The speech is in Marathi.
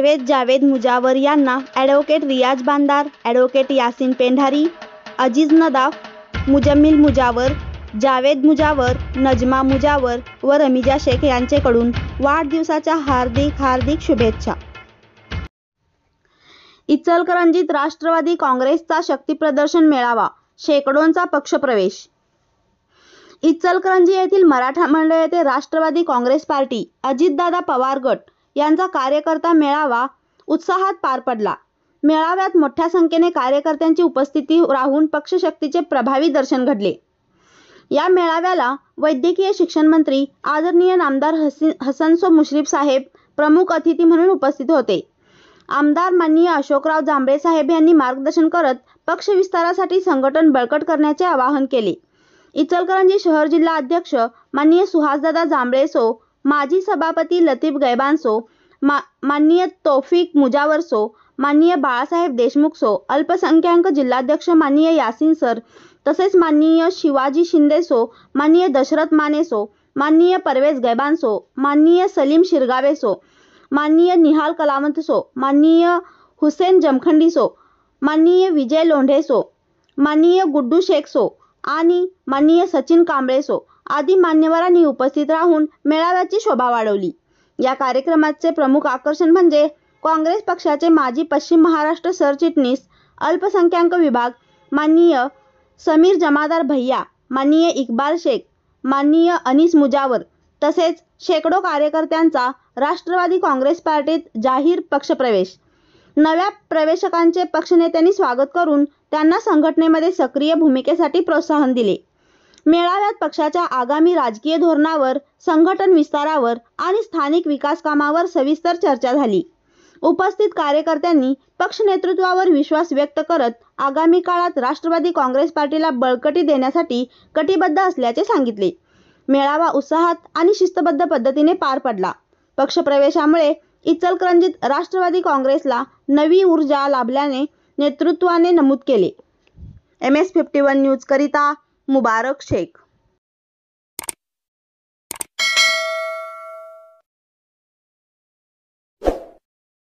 परवेज जावेद मुजावर यांना ॲडव्होकेट रियाज बांदार, ॲडव्होकेट यासिन पेंढारी, अजीज नदाफ, मुजम्मिल मुजावर, जावेद मुजावर, नजमा मुजावर व रमिजा शेख यांचेकडून वाढदिवसाच्या हार्दिक शुभेच्छा. इचलकरंजीत राष्ट्रवादी काँग्रेसचा शक्तीप्रदर्शन मेळावा, शेकडोंचा पक्षप्रवेश. इचलकरंजी येथील मराठा मंडळ येथे राष्ट्रवादी काँग्रेस पार्टी, अजितदादा पवार गट यांचा कार्यकर्ता मेळावा उत्साहात पार पडला. मेळाव्यात मोठ्या संख्येने कार्यकर्त्यांची उपस्थिती राहून पक्षशक्तीचे प्रभावी दर्शन घडले. या मेळाव्याला वैद्यकीय शिक्षण मंत्री आदरणीय नामदार हसनसो मुश्रीफ साहेब प्रमुख अतिथी म्हणून उपस्थित होते. आमदार माननीय अशोकराव जांभळे साहेब यांनी मार्गदर्शन करत पक्ष विस्तारासाठी संघटन बळकट करण्याचे आवाहन केले. इचलकरंजी शहर जिल्हा अध्यक्ष माननीय सुहासदादा जांभळेसो, माजी सभापती लतीफ गैबानसो, माननीय तौफिक मुजावरसो, माननीय बाळासाहेब देशमुखसो, अल्पसंख्याक जिल्हाध्यक्ष माननीय यासिन सर, तसेच माननीय शिवाजी शिंदेसो, माननीय दशरथ मानेसो, माननीय परवेज गैबानसो, माननीय सलीम शिरगावेसो, माननीय निहाल कलावंतसो, माननीय हुसेन जमखंडीसो, माननीय विजय लोंढेसो, माननीय गुड्डू शेखसो आणि माननीय सचिन कांबळेसो आदी मान्यवरांनी उपस्थित राहून मेळाव्याची शोभा वाढवली. या कार्यक्रमाचे प्रमुख आकर्षण म्हणजे काँग्रेस पक्षाचे माजी पश्चिम महाराष्ट्र सरचिटणीस अल्पसंख्याक विभाग माननीय समीर जमादार भैया, माननीय इक्बाल शेख, माननीय अनीस मुजावर तसेच शेकडो कार्यकर्त्यांचा राष्ट्रवादी काँग्रेस पार्टीत जाहीर पक्षप्रवेश. नव्या प्रवेशकांचे पक्षनेत्यांनी स्वागत करून त्यांना संघटनेमध्ये सक्रिय भूमिकेसाठी प्रोत्साहन दिले. मेळाव्यात पक्षाच्या आगामी राजकीय धोरणावर, संघटन विस्तारावर आणि स्थानिक विकास कामावर सविस्तर चर्चा झाली. उपस्थित कार्यकर्त्यांनी पक्ष नेतृत्वावर विश्वास व्यक्त करत आगामी काळात राष्ट्रवादी काँग्रेस पार्टीला बळकटी देण्यासाठी कटिबद्ध असल्याचे सांगितले. मेळावा उत्साहात आणि शिस्तबद्ध पद्धतीने पार पडला. पक्षप्रवेशामुळे इचलकरंजीत राष्ट्रवादी काँग्रेसला नवी ऊर्जा लाभल्याने नेतृत्वाने नमूद केले. MS51 न्यूज करिता मुबारक शेख.